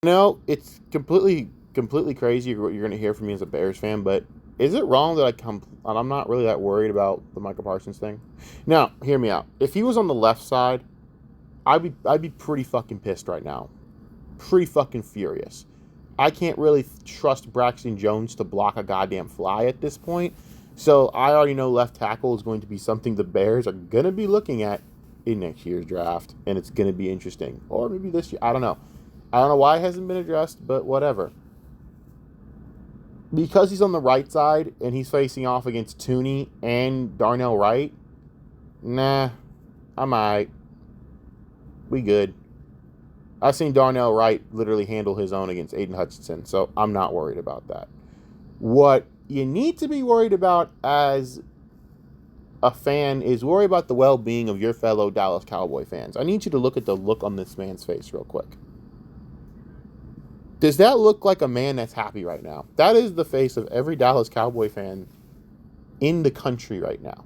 No, it's completely crazy what you're going to hear from me as a Bears fan, but is it wrong that I'm not really that worried about the Michael Parsons thing? Now, hear me out. If he was on the left side, I'd be pretty fucking pissed right now. Pretty fucking furious. I can't really trust Braxton Jones to block a goddamn fly at this point. So I already know left tackle is going to be something the Bears are going to be looking at in next year's draft, and it's going to be interesting. Or maybe this year. I don't know. I don't know why it hasn't been addressed, but whatever. Because he's on the right side and he's facing off against Tooney and Darnell Wright, nah, I'm alright. We good. I've seen Darnell Wright literally handle his own against Aiden Hutchinson, so I'm not worried about that. What you need to be worried about as a fan is worry about the well-being of your fellow Dallas Cowboy fans. I need you to look at the look on this man's face real quick. Does that look like a man that's happy right now? That is the face of every Dallas Cowboy fan in the country right now.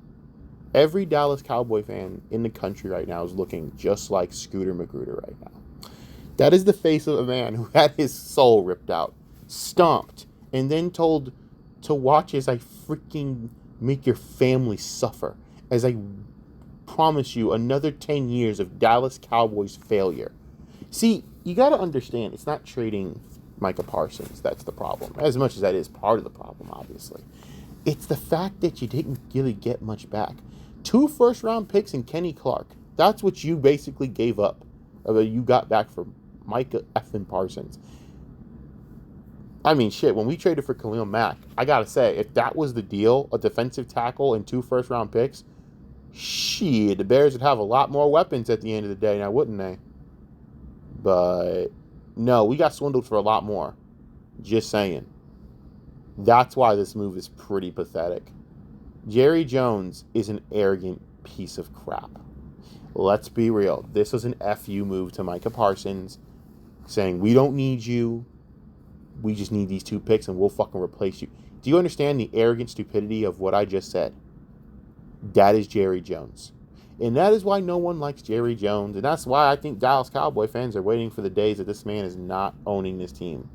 Every Dallas Cowboy fan in the country right now is looking just like Scooter Magruder right now. That is the face of a man who had his soul ripped out, stomped, and then told to watch as I freaking make your family suffer, as I promise you another 10 years of Dallas Cowboys failure. See, you got to understand, it's not trading Micah Parsons that's the problem, as much as that is part of the problem, obviously. It's the fact that you didn't really get much back. 2 first-round picks and Kenny Clark. That's what you basically gave up. You got back for Micah effing Parsons. I mean, shit, when we traded for Khalil Mack, I got to say, if that was the deal, a defensive tackle and 2 first-round picks, shit, the Bears would have a lot more weapons at the end of the day now, wouldn't they? But no, we got swindled for a lot more. Just saying. That's why this move is pretty pathetic. Jerry Jones is an arrogant piece of crap. Let's be real. This was an FU move to Micah Parsons, saying, we don't need you. We just need these 2 picks and we'll fucking replace you. Do you understand the arrogant stupidity of what I just said? That is Jerry Jones. And that is why no one likes Jerry Jones. And that's why I think Dallas Cowboy fans are waiting for the days that this man is not owning this team.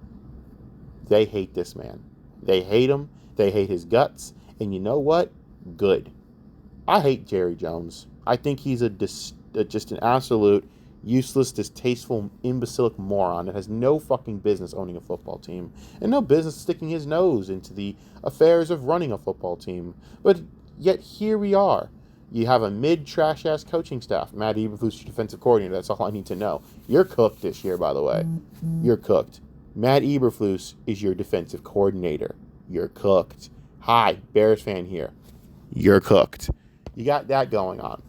They hate this man. They hate him. They hate his guts. And you know what? Good. I hate Jerry Jones. I think he's just an absolute useless, distasteful, imbecilic moron that has no fucking business owning a football team and no business sticking his nose into the affairs of running a football team. But yet here we are. You have a mid-trash-ass coaching staff. Matt Eberflus, your defensive coordinator. That's all I need to know. You're cooked this year, by the way. You're cooked. Matt Eberflus is your defensive coordinator. You're cooked. Hi, Bears fan here. You're cooked. You got that going on.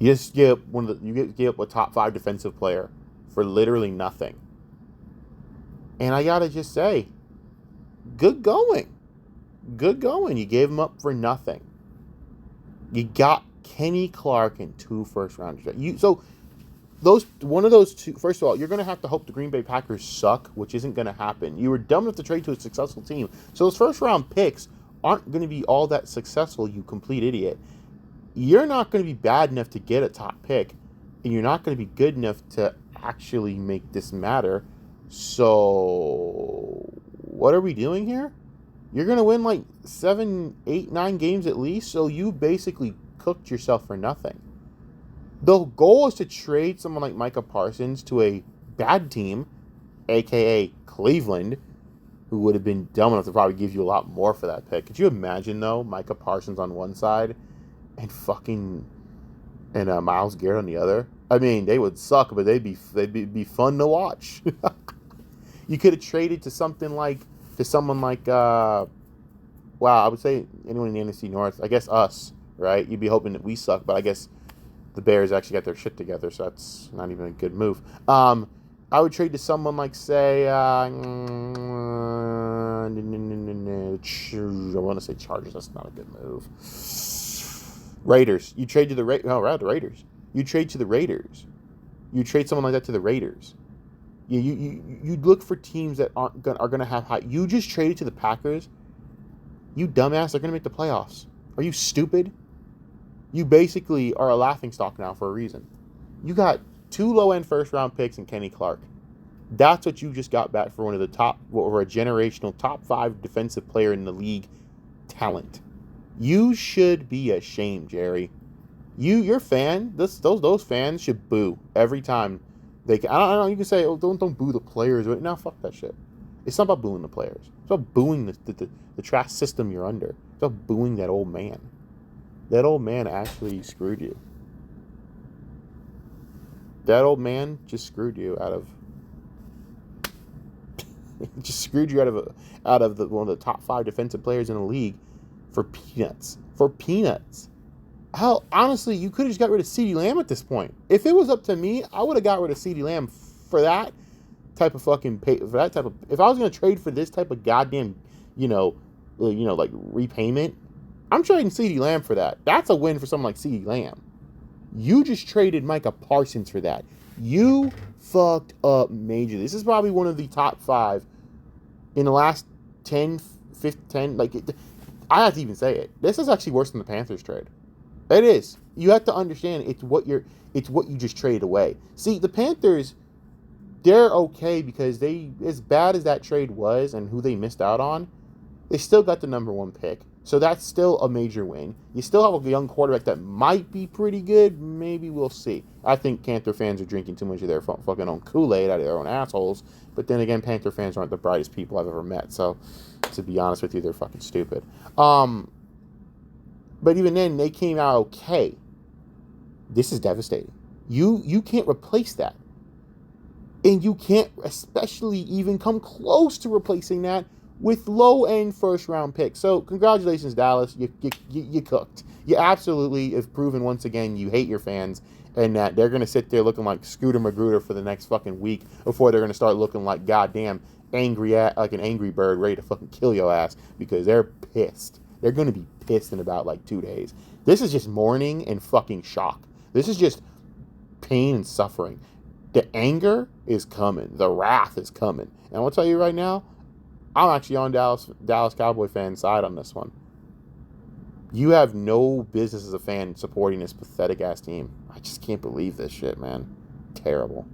You just give up a top 5 defensive player for literally nothing. And I gotta just say, good going. Good going. You gave him up for nothing. You got Kenny Clark and 2 first-rounders. One of those 2. First of all, you're going to have to hope the Green Bay Packers suck, which isn't going to happen. You were dumb enough to trade to a successful team. So those first-round picks aren't going to be all that successful, you complete idiot. You're not going to be bad enough to get a top pick, and you're not going to be good enough to actually make this matter. So what are we doing here? You're going to win like 7, 8, 9 games at least, so you basically cooked yourself for nothing. The goal is to trade someone like Micah Parsons to a bad team, a.k.a. Cleveland, who would have been dumb enough to probably give you a lot more for that pick. Could you imagine, though, Micah Parsons on one side and Myles Garrett on the other? I mean, they would suck, but they'd be fun to watch. You could have traded to someone like, I would say anyone in the NFC North. I guess us, right? You'd be hoping that we suck, but I guess the Bears actually got their shit together, so that's not even a good move. I would trade to someone like, say, I want to say Chargers. That's not a good move. Raiders. You trade to the Raiders. You trade to the Raiders. You trade someone like that to the Raiders. You look for teams that are going to have high. You just traded to the Packers. You dumbass, they're going to make the playoffs. Are you stupid? You basically are a laughingstock now for a reason. You got 2 low-end first-round picks and Kenny Clark. That's what you just got back for one of the top, or a generational top 5 defensive player in the league talent. You should be ashamed, Jerry. Your fan, those fans should boo every time they can. I don't know. You can say, "Oh, don't boo the players." No, fuck that shit. It's not about booing the players. It's about booing the trash system you're under. It's about booing that old man. That old man actually screwed you. That old man just screwed you out of. Just screwed you out of one of the top 5 defensive players in the league for peanuts. For peanuts. Hell, honestly, you could have just got rid of CeeDee Lamb at this point. If it was up to me, I would have got rid of CeeDee Lamb for that type of fucking pay. For that type of, if I was gonna trade for this type of goddamn, like repayment, I'm trading CeeDee Lamb for that. That's a win for someone like CeeDee Lamb. You just traded Micah Parsons for that. You fucked up majorly. This is probably one of the top 5 in the last 10, 15, I have to even say it. This is actually worse than the Panthers trade. It is. You have to understand it's what you just traded away. See, the Panthers, they're okay because they, as bad as that trade was and who they missed out on, they still got the number 1 pick. So that's still a major win. You still have a young quarterback that might be pretty good. Maybe we'll see. I think Panther fans are drinking too much of their fucking own Kool-Aid out of their own assholes. But then again, Panther fans aren't the brightest people I've ever met. So, to be honest with you, they're fucking stupid. But even then, they came out okay. This is devastating. You can't replace that. And you can't especially even come close to replacing that with low-end first-round picks. So, congratulations, Dallas. You cooked. You absolutely have proven once again you hate your fans and that they're going to sit there looking like Scooter Magruder for the next fucking week before they're going to start looking like goddamn like an angry bird ready to fucking kill your ass because they're pissed. They're going to be pissed in about like 2 days. This is just mourning and fucking shock. This is just pain and suffering. The anger is coming. The wrath is coming. And I'm going to tell you right now, I'm actually on Dallas Cowboy fan side on this one. You have no business as a fan supporting this pathetic ass team. I just can't believe this shit, man. Terrible.